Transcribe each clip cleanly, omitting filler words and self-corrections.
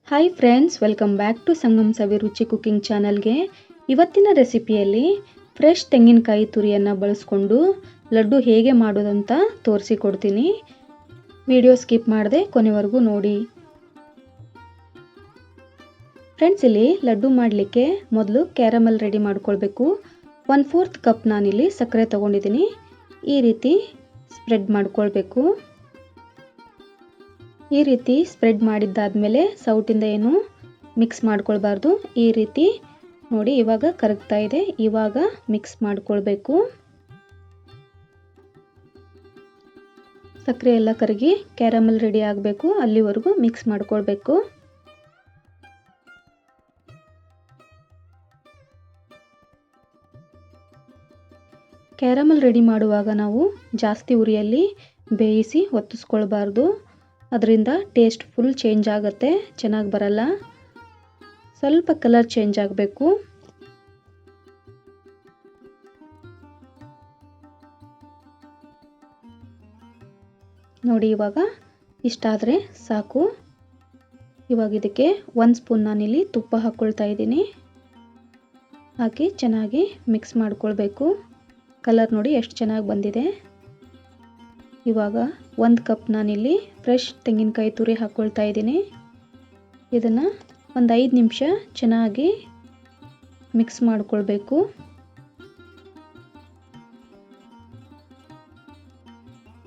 Hi friends, welcome back to Sangam Saviruchi cooking ಚಾನಲ್ಗೆ. ಇವತ್ತಿನ ರೆಸಿಪಿಯಲ್ಲಿ fresh ತೆಂಗಿನಕಾಯಿ ತುರಿಯನ್ನು ಬಳಸ್ಕೊಂಡು ಲಡ್ಡು ಹೇಗೆ ಮಾಡೋದಂತ ತೋರಿಸಿಕೊಡ್ತೀನಿ. ವಿಡಿಯೋ ಸ್ಕಿಪ್ ಮಾಡದೆ ಕೊನೆವರೆಗೂ ನೋಡಿ. ಫ್ರೆಂಡ್ಸ್, ಇಲ್ಲಿ ಲಡ್ಡು ಮಾಡಲಿಕ್ಕೆ ಮೊದಲು ಕ್ಯಾರಮಲ್ ರೆಡಿ ಮಾಡ್ಕೊಳ್ಬೇಕು. 1/4 ಕಪ್ ನಾನಿಲ್ಲಿ ಸಕ್ಕರೆ ತಗೊಂಡಿದ್ದೀನಿ. ಈ ರೀತಿ ಸ್ಪ್ರೆಡ್ ಮಾಡ್ಕೊಳ್ಬೇಕು. ಈ ರೀತಿ ಸ್ಪ್ರೆಡ್ ಮಾಡಿದ್ದಾದಮೇಲೆ ಸೌಟಿಂದ ಏನು ಮಿಕ್ಸ್ ಮಾಡ್ಕೊಳ್ಬಾರ್ದು. ಈ ರೀತಿ ನೋಡಿ, ಇವಾಗ ಕರಗ್ತಾ ಇದೆ. ಇವಾಗ ಮಿಕ್ಸ್ ಮಾಡ್ಕೊಳ್ಬೇಕು. ಸಕ್ಕರೆ ಎಲ್ಲ ಕರಗಿ ಕ್ಯಾರಮಲ್ ರೆಡಿ ಆಗಬೇಕು, ಅಲ್ಲಿವರೆಗೂ ಮಿಕ್ಸ್ ಮಾಡ್ಕೊಳ್ಬೇಕು. ಕ್ಯಾರಮಲ್ ರೆಡಿ ಮಾಡುವಾಗ ನಾವು ಜಾಸ್ತಿ ಉರಿಯಲ್ಲಿ ಬೇಯಿಸಿ ಹೊತ್ತಿಸ್ಕೊಳ್ಬಾರ್ದು. ಅದರಿಂದ ಟೇಸ್ಟ್ ಫುಲ್ ಚೇಂಜ್ ಆಗುತ್ತೆ, ಚೆನ್ನಾಗಿ ಬರಲ್ಲ. ಸ್ವಲ್ಪ ಕಲರ್ ಚೇಂಜ್ ಆಗಬೇಕು. ನೋಡಿ, ಇವಾಗ ಇಷ್ಟಾದರೆ ಸಾಕು. ಇವಾಗ ಇದಕ್ಕೆ 1 ಸ್ಪೂನ್ ನಾನಿಲ್ಲಿ ತುಪ್ಪ ಹಾಕ್ಕೊಳ್ತಾ ಇದ್ದೀನಿ. ಹಾಕಿ ಚೆನ್ನಾಗಿ ಮಿಕ್ಸ್ ಮಾಡ್ಕೊಳ್ಬೇಕು. ಕಲರ್ ನೋಡಿ ಎಷ್ಟು ಚೆನ್ನಾಗಿ ಬಂದಿದೆ. ಇವಾಗ 1 ಕಪ್ ನಾನಿಲ್ಲಿ ಫ್ರೆಶ್ ತೆಂಗಿನಕಾಯಿ ತುರಿ ಹಾಕ್ಕೊಳ್ತಾ ಇದ್ದೀನಿ. ಇದನ್ನು ಒಂದು 5 ನಿಮಿಷ ಚೆನ್ನಾಗಿ ಮಿಕ್ಸ್ ಮಾಡ್ಕೊಳ್ಬೇಕು.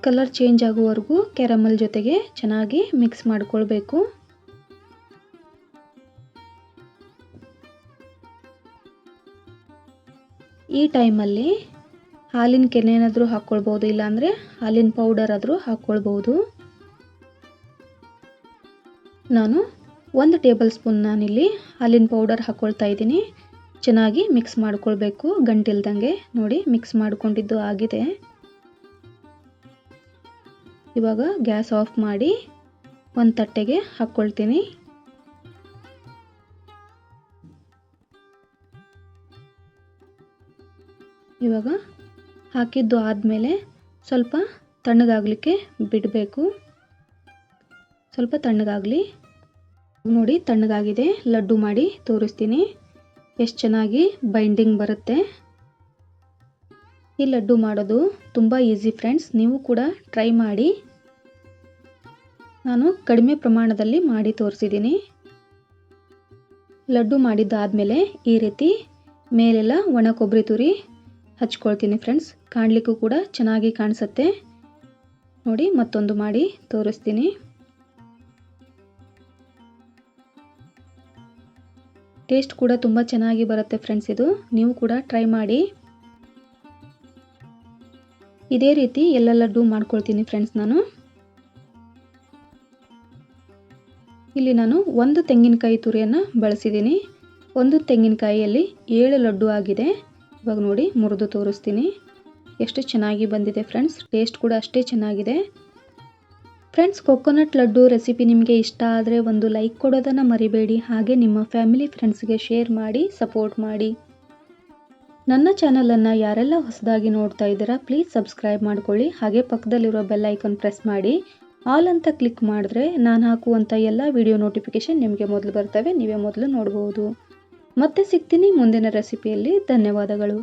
ಕಲರ್ ಚೇಂಜ್ ಆಗುವವರೆಗೂ ಕ್ಯಾರಮಲ್ ಜೊತೆಗೆ ಚೆನ್ನಾಗಿ ಮಿಕ್ಸ್ ಮಾಡ್ಕೊಳ್ಬೇಕು. ಈ ಟೈಮಲ್ಲಿ ಹಾಲಿನ ಕೆನೆನಾದರೂ ಹಾಕ್ಕೊಳ್ಬೋದು, ಇಲ್ಲಾಂದರೆ ಹಾಲಿನ ಪೌಡರ್ ಆದರೂ ಹಾಕ್ಕೊಳ್ಬೋದು. ನಾನು 1 ಟೇಬಲ್ ಸ್ಪೂನ್ ನಾನಿಲ್ಲಿ ಹಾಲಿನ ಪೌಡರ್ ಹಾಕ್ಕೊಳ್ತಾ ಇದ್ದೀನಿ. ಚೆನ್ನಾಗಿ ಮಿಕ್ಸ್ ಮಾಡ್ಕೊಳ್ಬೇಕು, ಗಂಟಿಲ್ದಂಗೆ. ನೋಡಿ, ಮಿಕ್ಸ್ ಮಾಡ್ಕೊಂಡಿದ್ದು ಆಗಿದೆ. ಇವಾಗ ಗ್ಯಾಸ್ ಆಫ್ ಮಾಡಿ ಒಂದು ತಟ್ಟೆಗೆ ಹಾಕ್ಕೊಳ್ತೀನಿ. ಇವಾಗ ಹಾಕಿದ್ದು ಆದಮೇಲೆ ಸ್ವಲ್ಪ ತಣ್ಣಗಾಗಲಿಕ್ಕೆ ಬಿಡಬೇಕು. ಸ್ವಲ್ಪ ತಣ್ಣಗಾಗಲಿ. ನೋಡಿ, ತಣ್ಣಗಾಗಿದೆ. ಲಡ್ಡು ಮಾಡಿ ತೋರಿಸ್ತೀನಿ ಎಷ್ಟು ಚೆನ್ನಾಗಿ ಬೈಂಡಿಂಗ್ ಬರುತ್ತೆ. ಈ ಲಡ್ಡು ಮಾಡೋದು ತುಂಬ ಈಸಿ ಫ್ರೆಂಡ್ಸ್, ನೀವು ಕೂಡ ಟ್ರೈ ಮಾಡಿ. ನಾನು ಕಡಿಮೆ ಪ್ರಮಾಣದಲ್ಲಿ ಮಾಡಿ ತೋರಿಸಿದ್ದೀನಿ. ಲಡ್ಡು ಮಾಡಿದ್ದಾದಮೇಲೆ ಈ ರೀತಿ ಮೇಲೆಲ್ಲ ಒಣ ಕೊಬ್ಬರಿ ತುರಿ ಹಚ್ಕೊಳ್ತೀನಿ ಫ್ರೆಂಡ್ಸ್. ಕಾಣಲಿಕ್ಕೂ ಕೂಡ ಚೆನ್ನಾಗಿ ಕಾಣಿಸುತ್ತೆ. ನೋಡಿ, ಮತ್ತೊಂದು ಮಾಡಿ ತೋರಿಸ್ತೀನಿ. ಟೇಸ್ಟ್ ಕೂಡ ತುಂಬ ಚೆನ್ನಾಗಿ ಬರುತ್ತೆ ಫ್ರೆಂಡ್ಸ್. ಇದು ನೀವು ಕೂಡ ಟ್ರೈ ಮಾಡಿ. ಇದೇ ರೀತಿ ಎಲ್ಲ ಲಡ್ಡು ಮಾಡ್ಕೊಳ್ತೀನಿ ಫ್ರೆಂಡ್ಸ್. ಇಲ್ಲಿ ನಾನು 1 ತೆಂಗಿನಕಾಯಿ ತುರಿಯನ್ನು ಬಳಸಿದ್ದೀನಿ. 1 ತೆಂಗಿನಕಾಯಿಯಲ್ಲಿ 7 ಲಡ್ಡು ಆಗಿದೆ. ಇವಾಗ ನೋಡಿ, ಮುರಿದು ತೋರಿಸ್ತೀನಿ ಎಷ್ಟು ಚೆನ್ನಾಗಿ ಬಂದಿದೆ ಫ್ರೆಂಡ್ಸ್. ಟೇಸ್ಟ್ ಕೂಡ ಅಷ್ಟೇ ಚೆನ್ನಾಗಿದೆ. ಫ್ರೆಂಡ್ಸ್, ಕೊಕೊನಟ್ ಲಡ್ಡು ರೆಸಿಪಿ ನಿಮಗೆ ಇಷ್ಟ ಆದರೆ ಒಂದು ಲೈಕ್ ಕೊಡೋದನ್ನು ಮರಿಬೇಡಿ. ಹಾಗೆ ನಿಮ್ಮ ಫ್ಯಾಮಿಲಿ ಫ್ರೆಂಡ್ಸ್ಗೆ ಶೇರ್ ಮಾಡಿ ಸಪೋರ್ಟ್ ಮಾಡಿ. ನನ್ನ ಚಾನಲನ್ನು ಯಾರೆಲ್ಲ ಹೊಸದಾಗಿ ನೋಡ್ತಾ ಇದ್ದೀರಾ ಪ್ಲೀಸ್ ಸಬ್ಸ್ಕ್ರೈಬ್ ಮಾಡ್ಕೊಳ್ಳಿ. ಹಾಗೆ ಪಕ್ಕದಲ್ಲಿರೋ ಬೆಲ್ ಐಕಾನ್ ಪ್ರೆಸ್ ಮಾಡಿ ಆಲ್ ಅಂತ ಕ್ಲಿಕ್ ಮಾಡಿದ್ರೆ ನಾನು ಹಾಕುವಂಥ ಎಲ್ಲ ವಿಡಿಯೋ ನೋಟಿಫಿಕೇಷನ್ ನಿಮಗೆ ಮೊದಲು ಬರ್ತವೆ, ನೀವೇ ಮೊದಲು ನೋಡ್ಬೋದು. ಮತ್ತೆ ಸಿಗ್ತೀನಿ ಮುಂದಿನ ರೆಸಿಪಿಯಲ್ಲಿ. ಧನ್ಯವಾದಗಳು.